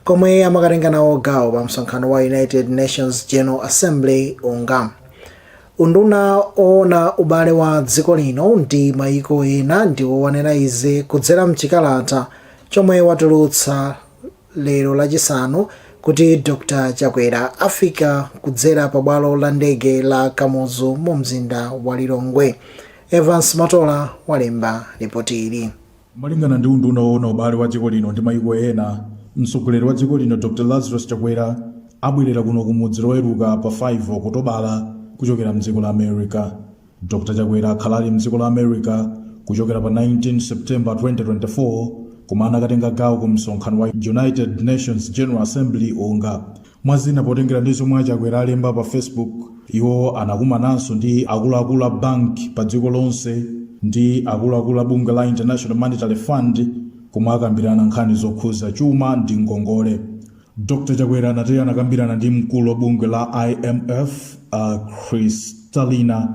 komwe amakatenga nawo gawo pa msonkhano wa United Nations General Assembly unga. Unduna ona ubale wa dziko lino ndi maiko ena ndiwo wanena izi kudzera mchikalata chomwe watulutsa lero lachisanu kuti Dr. Chakwera afika kudzera pa bwalo la ndege la Kamuzu mu mzinda wa Lilongwe. Evans Matola walemba ripoti ili. Malingana ndi unduna ona ubale wa dziko lino ndi maiko ena, mtsogoleri wa dziko lino Dr. Lazarus Chakwera abwerera kuno kumudzi loweruka pa 5 Okutobala kuchokera mdziko la America. Dr. Chakwera akhalali mdziko la America kuchokera pa 19 September 2024 koma anakatenga gawo ku msonkhano wa United Nations General Assembly unga. Mwazina potengera ndi zomwe Chakwera alemba pa Facebook, iwo anakumananso ndi akuluakulu a bank pa dziko lonse ndi akuluakulu a bungwe la International Monetary Fund komwe akambirana nkhani zokhuza chuma ndi ngongole. Dr. Chakwera anati anakambirana ndi mkulu wa bungwe la IMF Kristalina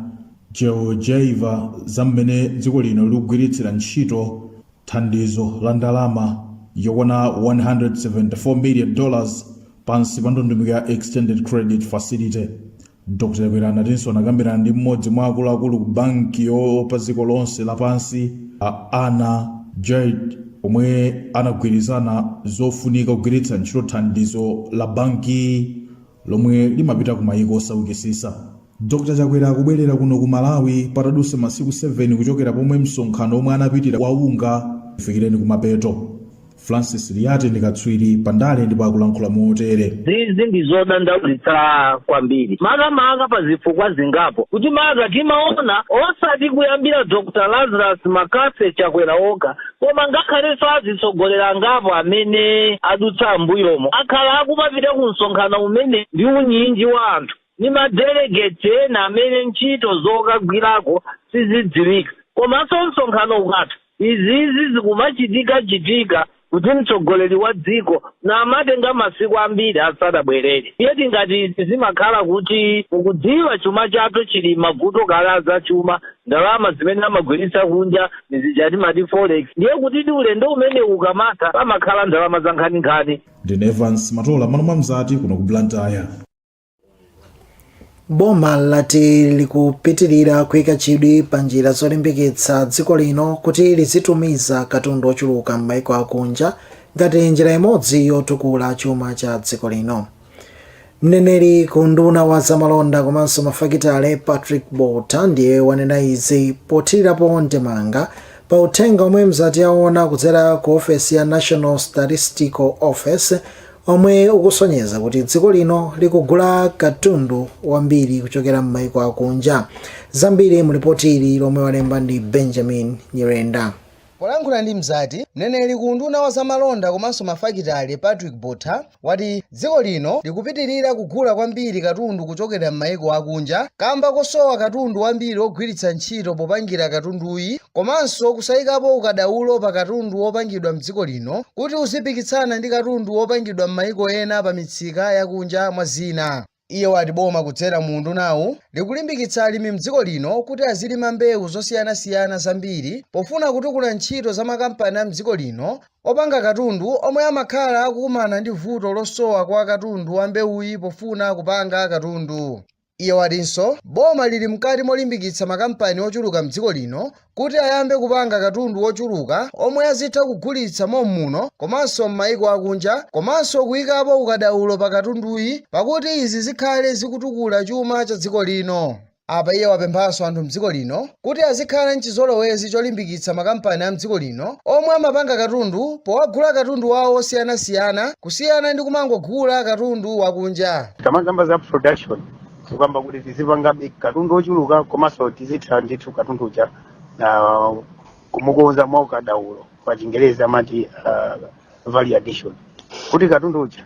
Georgieva zamene dziko lino likugwiritsira ntchito thandizo la ndalama yokwana $174 million pansi pa ndondomeko ya Extended Credit Facility. Dr. Chakwera anatinso anakambirana ndi mmodzi mwa akuluakulu ku banki yopa dziko lonse lapansi Anna Jade omwe anagwirizana zofunika kugwiritsa ntchito thandizo la banki lomwe limapita ku mayiko osaukitsitsa. Dr. Chakwera akubwerera kuno ku Malawi patadutsa masiku 7 kuchokera pomwe msonkhano omwe anapitira kwa unga ufikireni kumapeto. Francis Liate ndi katswiri pandale ndipo akulankhula motere. Zizi ndizodandaulitsa kwambiri. Makamaka pa zifukwa zingapo. Kuti maga timaona osati kuyambira Dr. Lazarus Makase Chakwera oga, koma ngakhalenso azitsogolera ngapo amene adutsa mbuyomo. Akhala akumapita ku msonkhano umene ndi unyinji wa anthu. Ni madelegate ena amene ntchito zokagwirako sizidziwika. Komanso msonkhano ukatha. Izizi zikumachitika kuti mtsogoleri wa dziko na amatenga masiku ambiri asadabwerere. Yeti ngati zimakhala kuti ukudziwa chuma chathu chili mavuto kala za chuma, ndalama zimene amagwiritsa kunja nizijati mati forex, ndiye kuti ulendo umene ukamata pamakhala ndalama za nkhaninkhani. Ndine Evans Matola mwa mzati kuno ku Blantyre. Boma lati likupitirira kuyika chidwi pa njira zolimbikitsa dziko lino kuti lizitumiza katundu ochuluka m'mayiko akunja ngati njira imodzi yotukula chuma cha dziko lino. Mneneri ku nduna wa zamalonda komanso mafakitale Patrick Botha ndiye wanena izi pothirirapo ndemanga pa uthenga omwe mzati aona kudzera ku ofesi ya National Statistical Office omwe ukusonyeza kuti dziko lino likugula katundu wambiri kuchokera m'mayiko akunja. Zambiri mu ripoti ili lomwe walemba ndi Benjamin Nyirenda. Polankhula ndi mzati, mneneri ku nduna wa zamalonda komanso mafakitale Patrick Botha wati dziko lino likupitirira kugula kwambiri katundu kuchokera m'mayiko akunja kamba kosowa katundu wambiri ogwiritsa ntchito popangira katunduyi komanso kusayikapo ukadaulo pa katundu wopangidwa m'dziko lino kuti uzipikitsana ndi katundu wopangidwa m'mayiko ena pa mitsika yakunja mwa zina. Iye wati boma kudzera mu ndunawu likulimbikitsa alimi m'dziko lino kuti azilima mbewu zosiyanasiyana zambiri pofuna kutukula ntchito za makampani a m'dziko lino opanga katundu omwe amakhala akukumana ndi vuto losowa kwa katundu wa mbewuyi pofuna kupanga katundu. Iye watinso boma lili mkati molimbikitsa makampani ochuluka m'dziko lino kuti ayambe kupanga katundu ochuluka omwe azitha kugulitsa mommuno komanso m'mayiko akunja komanso kuyikapo ukadaulo pa katunduyi pakuti izi zikhale zikutukula chuma cha dziko lino. Apa iye wapemphanso anthu m'dziko lino kuti azikhala mchizolowezi cholimbikitsa makampani a m'dziko lino omwe amapanga katundu powagula katundu wawo osiyanasiyana kusiyana ndi kumangogula katundu wakunja. Kamazamba za production kugamba kuti tizipanga katundu ochuluka komanso tizitha ndithu katundu uja kumukonza mwa ukadaulo pa Chingereza amati value addition, kuti katundu uja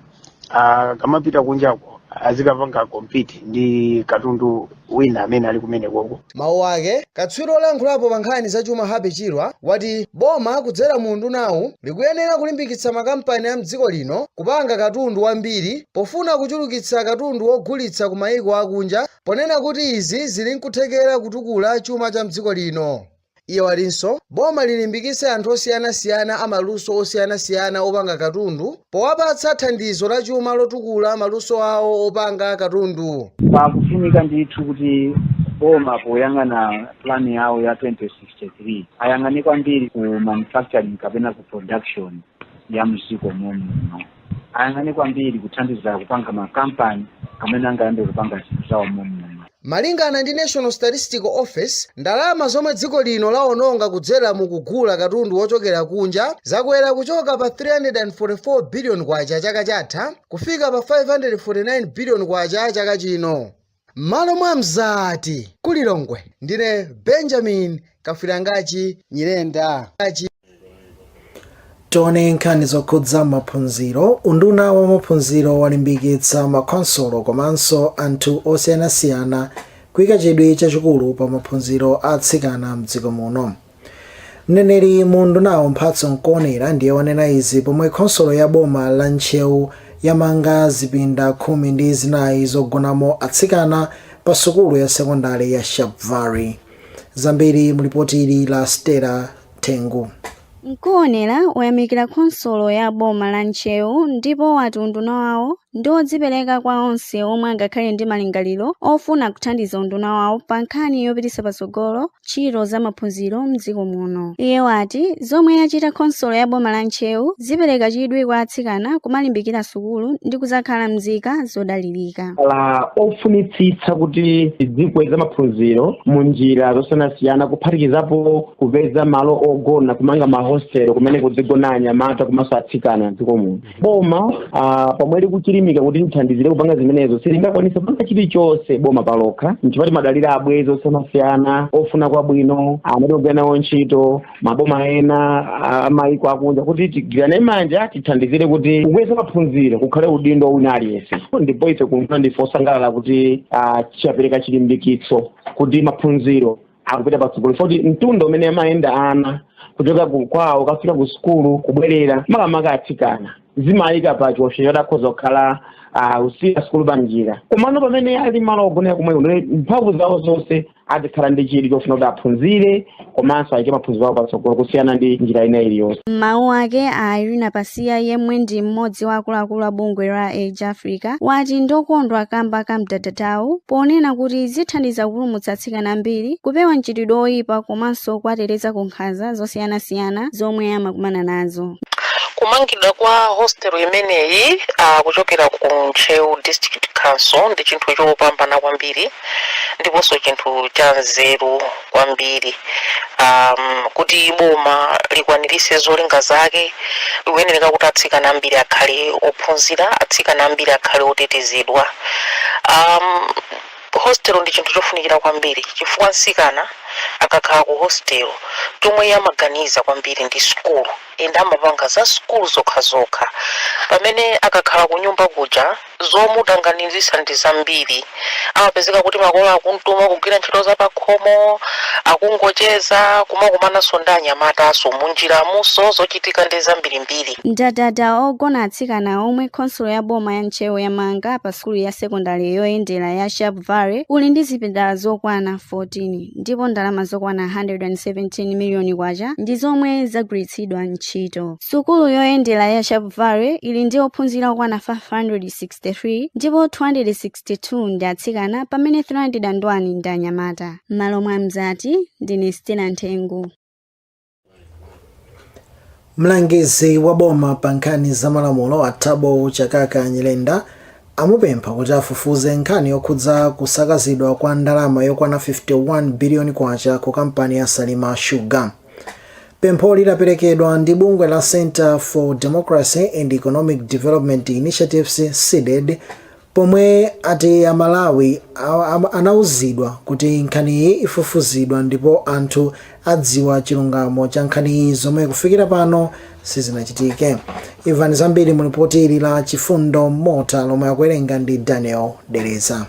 kamapita kunjako azikapanga compete ndi katundu wina amene ali kumene koko. Mawu ake katswiri olankhulapo pa nkhani za chuma Happy Chirwa wati boma kudzera mu ndunawu likuyenera kulimbikitsa makampani a m'dziko lino kupanga katundu wambiri pofuna kuchulukitsa katundu wogulitsa ku mayiko akunja ponena kuti izi zili nkuthekera kutukula chuma cha m'dziko lino. Iye watinso boma lilimbikitse anthu osiyanasiyana amaluso osiyanasiyana opanga katundu powapatsa thandizo la chuma lotukula maluso awo opanga katundu. Pakufunika ndithu kuti boma poyang'ana plan yawo ya 2063 ayang'ane kwambiri ku manufacturing kapena ku production ya muziko muno. Ayang'ane kwambiri kuthandiza kupanga makampani amene angayambe kupanga zinthu zawo muno. Malingana ndi National Statistical Office, ndalama zomwe dziko lino laononga kudzera mukugula katundu wochokera kunja zakwera kuchoka pa 344 billion kwacha chaka chatha kufika pa 549 billion kwacha chaka chino. Malo mwa Mzati kulilongwe ndine Benjamin Kafirangachi Nyirenda. Tione nkhani zokhudza maphunziro. Unduna wa maphunziro walimbikitsa makonsolo komanso anthu osiyanasiyana kuyika chidwi chachikulu pa maphunziro a atsikana mdziko muno. Mneneri mu undunawo Mphatso Nkuonera ndiye wanena izi pomwe khonsolo ya boma la Ntcheu yamanga zipinda 14 zogonamo atsikana pa sukulu ya sekondari ya Shabvari. Zambiri mulipoti la Stella Tengu. Nkuonera wayamikira khonsolo ya boma la Ntcheu ndipo wati unduna wawo ndi odzipereka kwa onse omwe angakhale ndi malingaliro ofuna kuthandiza unduna wawo pa nkhani yopititsa patsogolo ntchito za maphunziro mdziko muno. Iye wati zomwe yachita khonsolo ya boma la Ntcheu zipereka chidwi kwa atsikana kumalimbikira sukulu ndi kuzakhala mzika zodalirika. Ofunitsitsa kuti zikweza maphunziro mu njira zosiyanasiyana kuphatikizapo kupeza malo ogona kumanga mahostel kumene kudzigona anyamata komanso atsikana mdziko muno. Boma pomwe likuchilimika kuti nthandizire kupanga zimenezo silingakwanisa kupanga chilichonse boma palokha nchifukwa madalira abwezi osiyanasiyana ofuna kwabwino amene ogwira nawo ntchito maboma ena amayiko akunja kuti tigwirane manja tithandizire kuti kukweza maphunziro kukhale udindo wina aliyense. Ndipo ife kumva ndife osangalala kuti chapereka chilimbikitso kuti maphunziro akupita patsogolo kuti mtunda umene amayenda ana kuchoka kwawo kafika ku sukulu kubwerera makamaka atsikana zimayika pa chiopsezo chakhoza kukhala usiya sukulu panjira komano pamene ali malo ogonera kumwe mphamvu zawo zonse azikhala ndi chidwi chofuna kuti aphunzire komanso ayike maphunziro awo patsogolo kusiyana ndi njira ina iliyonse. Mawu ake a Irina Pasiya yemwe ndi mmodzi wa akuluakulu a bungwe la Age Africa wati ndokondwa kamba ka mdadatawu ponena kuti zithandiza kupulumutsa atsikana ambiri kupewa mchitidwe oyipa komanso kuwateteza ku nkhanza zosiyanasiyana zomwe amakumana nazo. Kumangidwa kwa hostel imeneyi kuchokera ku Ntcheu District Council ndi chinthu chopambana kwambiri ndiponso chinthu cha nzeru kwambiri. Kuti boma likwanirise zolinga zake likuyenera kuti atsikana ambiri akhale ophunzira, atsikana ambiri akhale otetezedwa. Hostel ndi chinthu chofunikira kwambiri chifukwa atsikana akakhala ku hostel tomwe amaganiza kwambiri ndi sukulu enda amapanga za sukulu zokha pamene akakhala ku nyumba kuja zomutanganizisa ndi zambiri amapezeka kuti makolo akuntuma kugwira ntchito za pakhomo akungocheza kumakumananso ndi anyamataso munjiramuso zochitika ndi zambirimbiri. Mdadada ogona atsikana omwe khonsolo ya boma ya Ntcheu yamanga pa sukulu ya sekondari yoyendera ya Shabvari uli ndi zipinda zokwana 14 ndipo ndalama zokwana 117 miliyoni kwacha ndi zomwe zagwiritsidwa ntchito. Sukulu yoyendera ya Shabvari ili ndi ophunzira okwana 563 ndipo 262 ndi atsikana pamene 301 ndi anyamata. Malo mwa Mzati ndine Stella Tengu. Mlangizi wa boma pa nkhani za malamulo Thabo Chakaka Nyirenda amupempha kuti afufuze nkhani yokhudza kusakazidwa kwa ndalama yokwana 51 biliyoni kwacha ku kampani ya Salima Sugar. Pempho lidaperekedwa ndi bungwe la Center for Democracy and Economic Development Initiatives CDED pomwe ati Amalawi anauzidwa kuti nkhaniyi ifufuzidwa ndipo anthu adziwa chilungamo cha nkhaniyi zomwe kufikira pano sizinachitike. Imvani zambiri mu ripoti la Chifundo Mota lomwe akuwerenga ndi Daniel Dereza.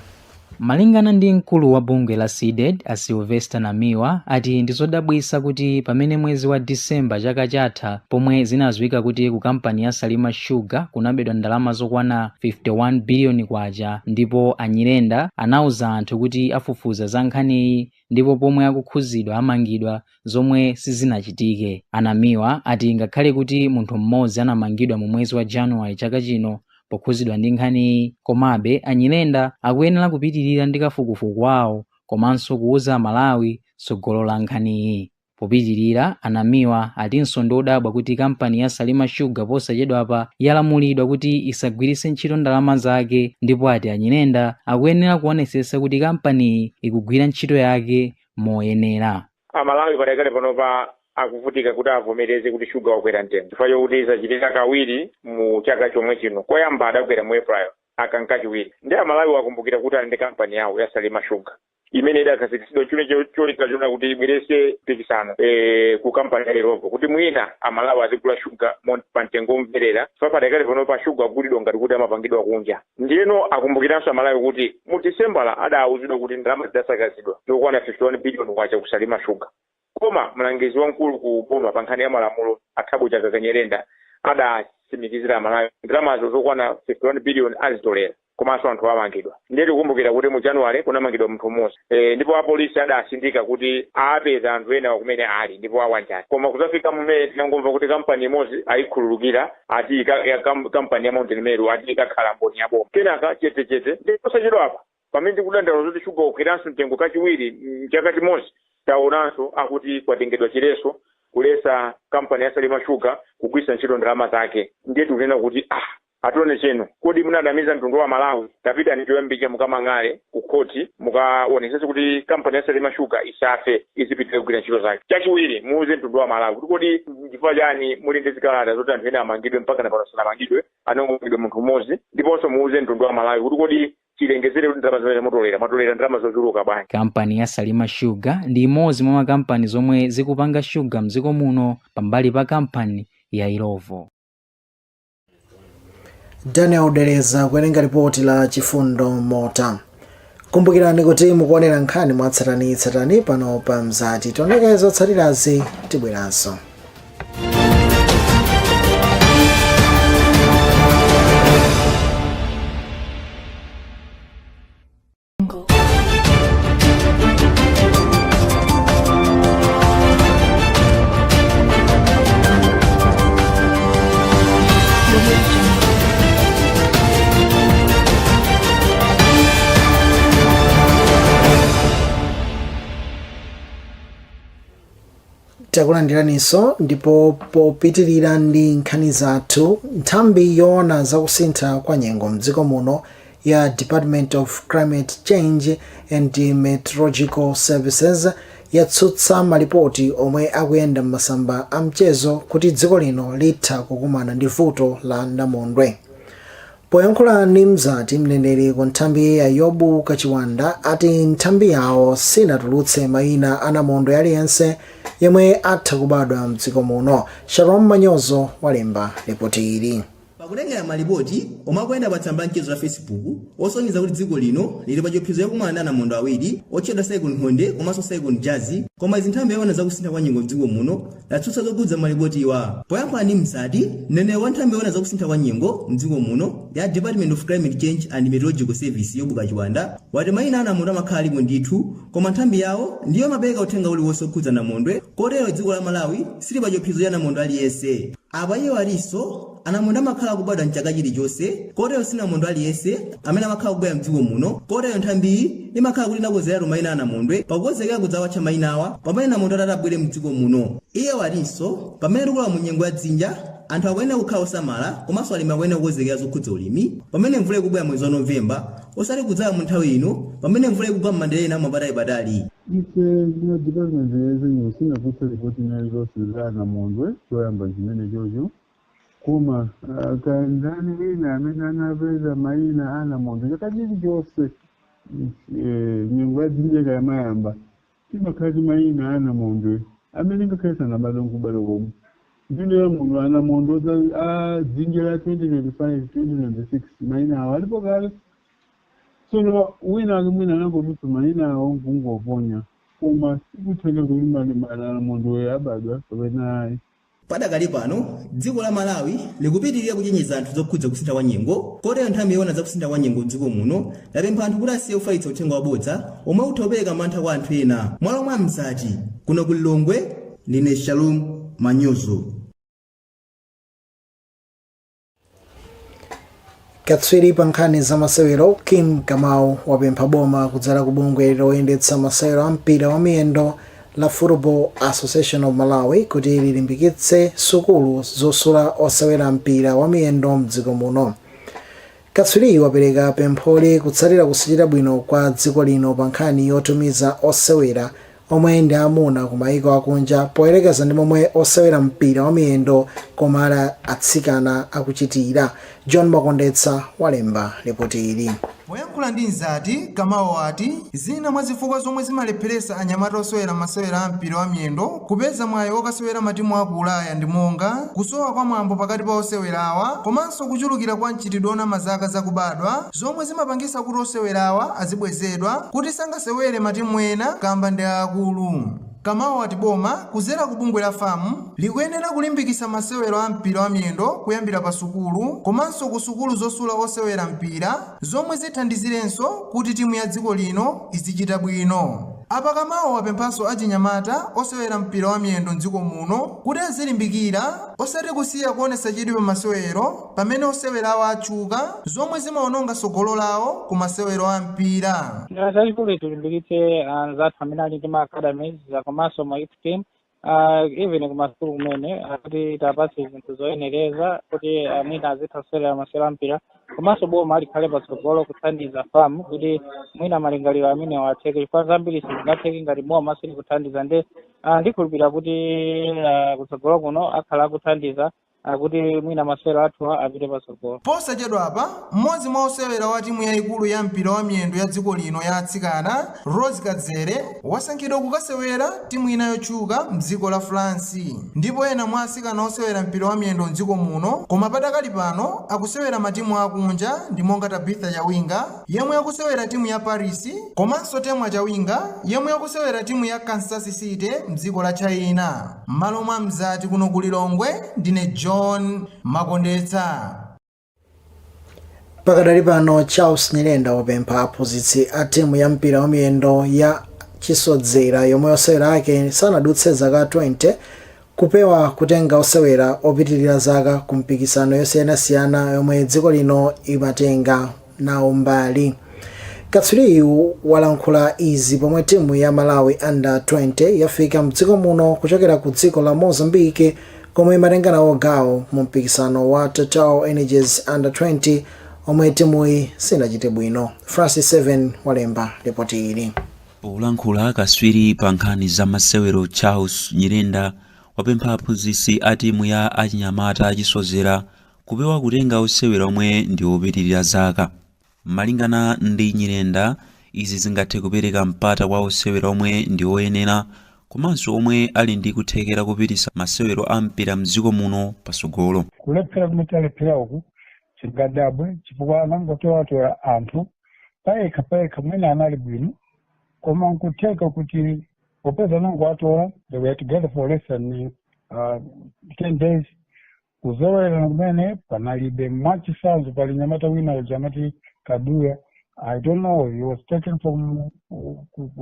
Malingana ndi mkulu wa bungwe la SIDED a Sylvester Namiwa ati ndizodabwisa kuti pamene mwezi wa Disemba chaka chatha pomwe zinadziwika kuti ku kampani ya Salima Sugar kunabedwa ndalama zokwana 51 biliyoni kwacha, ndipo anyirenda anauza anthu kuti afufuza za nkhaniyi ndipo pomwe akukhuzidwa amangidwa zomwe sizinachitike. Anamiwa ati ngakhale kuti munthu mmodzi anamangidwa mu mwezi wa Januwale chaka chino pokhuzidwa ndi nkhaniyi, komabe anyirenda akuyenera kupitirira ndi kafukufuku wawo komanso kuuza Malawi tsogolo la nkhaniyi. Popitirira, Anamiwa atinso ndodabwa kuti kampani ya Salima Sugar posachedwapa yalamulidwa kuti isagwiritse ntchito ndalama zake, ndipo ati anyirenda akuyenera kuonetsetsa kuti kampaniyi ikugwira ntchito yake moyenera. Amalawi padakale panopa akuvutika kuti avomereze kuti shuga wakwera mtengo chifukwa chokuti zachitika kawiri mu chaka chomwe chino. Koyamba adakwera mu April akanka chiwiri. Ndi Amalawi wakumbukira kuti ali ndi kampani yawo ya Salima Sugar imene idakhazikisidwa cholinga chona kuti ibweretse mpikisano ku kampani ya Irovo kuti mwina Amalawi azigula shuga pa mtengo omverera chifukwa padakale panopa shuga agulidwa ngati kuti amapangidwa kunja. Ndiyeno akumbukiranso Amalawi kuti mu Disembala adaawuzidwa kuti ndalama zidasakazidwa zokwana 51 biliyoni kwacha ku Salima Sugar. Koma mlangizi wamkulu ku boma pa nkhani ya malamulo Athabo Chaka Nyerenda adasimikizira Amalawi ndalamazo zokwana 51 biliyoni azitolera komanso anthu amangidwa. Ndiye tikukumbukira kuti mu Januwale kunamangidwa munthu mmodzi ndipo apolisi adasindika kuti apeza anthu ena kumene ali ndipo awanjani. Koma kuzafika mmene tinangomva kuti kampani imodzi ayikhululukira ati kampani ya Mountain Meru ati ikakhala mboni ya boma. Kenaka chete ndipo posachedwapa pamene tikudandaula kuti shuga ukwiranso mtengo kachiwiri mchaka chimodzi taonanso akuti kwatengedwa chileso kulesa kampani ya Salima Sugar kugwiritsa ntchito ndalama zake. Ndiye tikunena kuti atione cheno kodi munadamiza mtundu wa Malawi tapita ndichoyambika mukamang'ale ku koti mukaonetsetse kuti kampani ya Salima Sugar isafe izipitire kugwira ntchito zake. Chachiwiri muuze mtundu wa Malawi kuti kodi chifukwa chani muli ndi zikalata zoti anthu ena amangidwe mpaka napano sanamangidwe anongomangidwe munthu mmodzi, ndiponso muuze mtundu wa Malawi kuti kodi chilengezere kuti ndalama zimene matolera ndalama zochuluka bwanji. Kampani ya Salima Sugar ndi imodzi mwa makampani zomwe zikupanga shuga mdziko muno pambali pa kampani ya Irovo. Daniel Dereza kuwerenga ripoti la Chifundo Mota. Kumbukirani kuti mukuonera nkhani mwatsatanitsatani pano pa Mzati. Tioneke zotsatirazi tibweranso. Takulandiraniso ndipo popitirira ndi nkhani zathu. Nthambi yoona zakusintha kwa nyengo mdziko muno ya Department of Climate Change and Meteorological Services yatsutsa malipoti omwe akuyenda m'masamba a mchezo kuti dziko lino litha kukumana ndi vuto la namondwe. Poyankhula ndi Mzati, mneneri ku nthambi ya Yobu Kachiwanda ati nthambi yawo sinatulutse mayina a namondwe aliyense yemwe atha kubadwa mdziko muno. Shalom Manyozo walemba ripoti ili. Pakulengera malipoti omwe akuyenda pa tsamba mchezo la Facebook osonyeza kuti dziko lino lili pa chiopsezo chakumana ndi anamondo awiri otchedwa Saigon Honde komanso Saigon Jazz, koma izi nthambi yoona zakusintha kwa nyengo mdziko muno yatsutsa zokhudza malipoti iwa. Poyankhula ndi Mzati, mneneri wa nthambi yoona zakusintha kwa nyengo mdziko muno ya Department of Climate Change and Meteorological Service Yobu Kachiwanda wati mayina a anamondo amakhala alipo ndithu, koma nthambi yawo ndiyo mapereka uthenga uliwonse okhudza namondwe, kotero dziko la Malawi sili pa chiopsezo cha namondo aliyense. Apa iwo alinso anamondo amakhala kubadwa mchaka chilichonse, kotero sinamondo aliyense amene amakhala kubwera mdziko muno, kotero nthambiyi imakhala kuti inakonzeratu mayina a anamondwe pakukonzekera kudzawatcha mayina awa pamene namondo atabwere mdziko muno. Iye walinso pamene tikula mu nyengo ya dzinja anthu akuyenera kukhala osamala komanso alimi akuyenera kukonzekera zokhudza ulimi pamene mvula ikubwera mwezi wa Novemba osati kudzala mu nthawi ino pamene mvula ikugwa m'madera ena mapatali. Ife ndino department yezenyo sinakutsa ripoti nayo zonse za namondwe choyamba chimene chocho, koma kandani wina amene anapeza mayina a namondwe chaka chilichonse nyengo ya dzinja ikamayamba timakhala ti mayina a namondwe amene ngakhale sanabadwa nkubadwa komwe. Ndino ya mundu anamondo a dzinja la 2025-2026 mayina awo alipo kale. Sono wina mwina nango mtu manina ongoponya koma sikuthenga kulimba malala mundu weyabadwa kapena padakali pano dziko la Malawi likupitirira kuchenjeza anthu zokhudza kusintha kwa nyengo kotero nthambi yoona za kusintha kwa nyengo m'dziko muno yapempha anthu kuti asiye kufalitsa uthenga wabodza omwe utha mantha kwa anthu ena. Mwalo mwa Mzati kuno ku Lilongwe ndine Shalom Manyozo. Katswiri pa nkhani za masewero Kim Kamau wapempha boma kudzera ku bungwe loyendetsa masewero a mpira wa miyendo la Football Association of Malawi kuti lilimbikitse sukulu zosula osewera mpira wa miyendo m'dziko muno. Katswiri wapereka pempholi kutsatira kusichita bwino kwa dziko lino pa nkhani yotumiza osewera omwe ndi amuna ku mayiko akunja poyerekeza ndi momwe osewera mpira wa miyendo komala atsikana akuchitira. John Makondetsa walemba ripoti ili. Poyankhula ndi Mzati, Kamau ati zina mwa zifukwa zomwe zimalepheresa anyamata osewera masewera a mpira wa miyendo kupeza mwayi okasewera matimu aku Ulaya ndi monga kusowa kwa mwambo pakati pa osewerawa komanso kuchulukira kwa mchitidwe ona mazaka zakubadwa zomwe zimapangisa kuti osewerawa azibwezedwa kuti sangasewere matimu ena kamba ndi akulu. Kamau ati boma kudzera ku bungwe la famu likuyenera kulimbikitsa masewero a mpira wa miyendo kuyambira pa sukulu komanso ku sukulu zosula osewera mpira zomwe zithandizirenso kuti timu ya dziko lino izichita bwino. Apa Kamau wapemphanso achinyamata osewera mpira wa miyendo m'dziko muno kuti azilimbikira osati kusiya kuonesa chidwi pa masewero pamene osewerawo atchuka zomwe zimaononga sogolo lawo ku masewero a mpira. Zachikulu tilimbikitse anzathu amene ali ndi ma academies komanso ma youth team even kumasukulu kumene kuti tapatse zinthu zoyenereza kuti mwina azitha kusewera masewero a mpira komanso boma alikhale patsogolo kuthandiza famu kuti mwina malingaliro amene watheke chifukwa zambiri sizingatheke ngati boma silikuthandiza ndikhulupirira kuti kutsogolo kuno akhala akuthandiza kuti mwina masewero athu apite patsogolo. Posachedwa apa mmodzi mwa osewera wa timu yayikulu ya mpira wa miyendo ya dziko lino ya atsikana Rose Kadzere wasankhidwa kukasewera timu ina yotchuka m'dziko la France ndipo ena mwa atsikana osewera mpira wa miyendo m'dziko muno koma padakali pano akusewera matimu akunja ndi monga Tabitha Chawinga yemwe akusewera timu ya Paris komanso Temwa Chawinga yemwe akusewera timu ya Kansas City m'dziko la China. M'malo mwa Mzati kuno ku Lilongwe ndine John Makondetsa. Pakadali pano Charles Nyirenda wapempha aphunzitsi a timu ya mpira wa miyendo ya Chisodzera yomwe osewera ake sanadutse zaka 20 kupewa kutenga osewera opitirira zaka ku mpikisano yosiyanasiyana yomwe dziko lino imatenga nawo mbali. Katswiriyu walankhula izi pomwe timu ya Malawi under 20 yafika mdziko muno kuchokera ku dziko la Mozambique komwe imatenga nawo gawo mu mpikisano wa Total Energies under 20 omwe timuyi sinachite bwino. Francis 7 walemba ripoti ili. Polankhula katswiri pa nkhani za masewero Charles Nyirenda wapempha aphunzitsi a timu ya achinyamata achisodzera kupewa kutenga osewera omwe ndi opitirira zaka. Malingana ndi Nyirenda izi zingathe kupereka mpata kwa osewera omwe ndi oyenera komanso omwe ali ndi kuthekera kupitisa masewero a mpira m'dziko muno pasogolo. Kulephera kumene uku chingadabwe chifukwa anangotola anthu payekha mwina anali bwino koma nkutheka kuti popeza anangoatola they were together for less than 10 days kuzolowera kumene panalibe mwachisanzo pali nyamata wina uja amati Kaduya. I don't know, he was taken from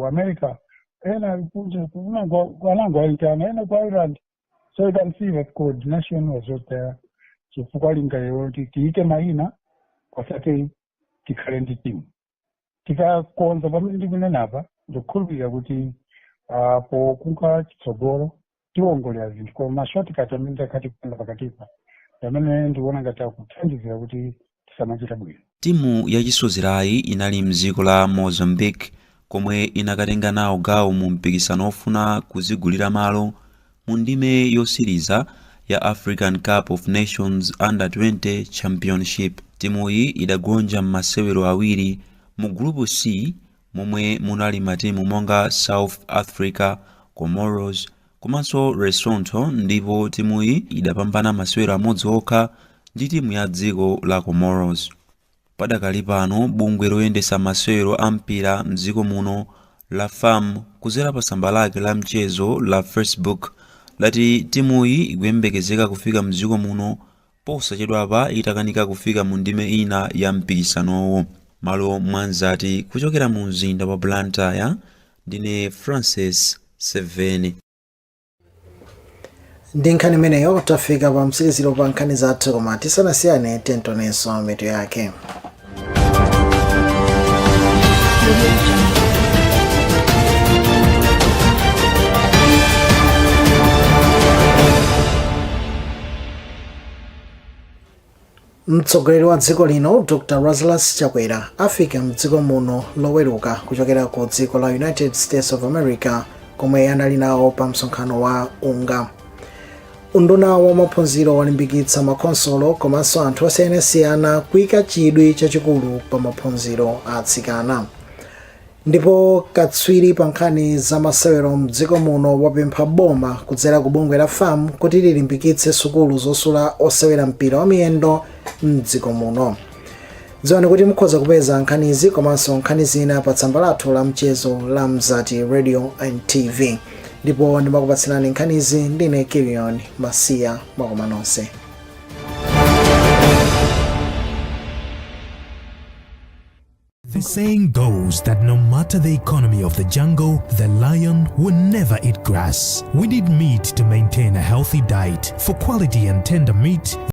America. And I put Ireland. So you can see that coordination was not there. So Fukalinga, Tike Maina, or Sati Tikarenti team. Tika Konza Baminapa, the Kurbi Aguti, Po Kunka, Soboro, Tuongolia, Mashoti Kataminta Katikana Bakatipa. The men to one of the Takutangi Aguti, Samajita Bui. Timu ya Chisodzerayi inali mdziko la Mozambique komwe inakatenga nawo gawo mu mpikisano ofuna kuzigulira malo mu ndime yosiriza ya African Cup of Nations Under 20 Championship. Timuyi idagonja m'masewero awiri mu Group C momwe munali matimu monga South Africa, Comoros komanso Lesotho, ndipo timuyi idapambana masewero amodzi okha ndi timu ya dziko la Comoros. Padakali pano bungwe loyendesa masewero a mpira mdziko muno la FAM kudzera pa tsamba lake la mchezo la Facebook lati timuyi ikuyembekezeka kufika mdziko muno posachedwapa itakanika kufika mu ndime ina ya mpikisanowo. Malo Mwanzati kuchokera mu mzinda wa Blantyre, ndine Francis Seveni. Ndi nkhani imeneyo tafika pa mtsiriziro pa nkhani zathu, koma tisanasiyane tentonenso mitu yake. Mtsogoleri wa dziko lino Dr. Lazarus Chakwera afika mdziko muno loweruka kuchokera ku dziko la United States of America komwe anali nawo pa msonkhano wa UNGA. Unduna wa maphunziro walimbikitsa makonsolo komanso anthu osiyanasiyana kuyika chidwi chachikulu pa maphunziro atsikana. Ndipo katswiri pa nkhani za masewero mdziko muno wapempha boma kudzera ku bungwe la FAM kuti lilimbikitse sukulu zosula osewera mpira wa miyendo mdziko muno. Dziwani kuti mukhoza kupeza nkhanizi komanso nkhani zina pa tsamba lathu la mchezo la Mzati Radio and TV. Ndipo ndimakupatsirani nkhanizi ndine Kilion Masiya mwakoma nonse. The saying goes that no matter the economy of the jungle, the lion will never eat grass. We need meat to maintain a healthy diet. For quality and tender meat,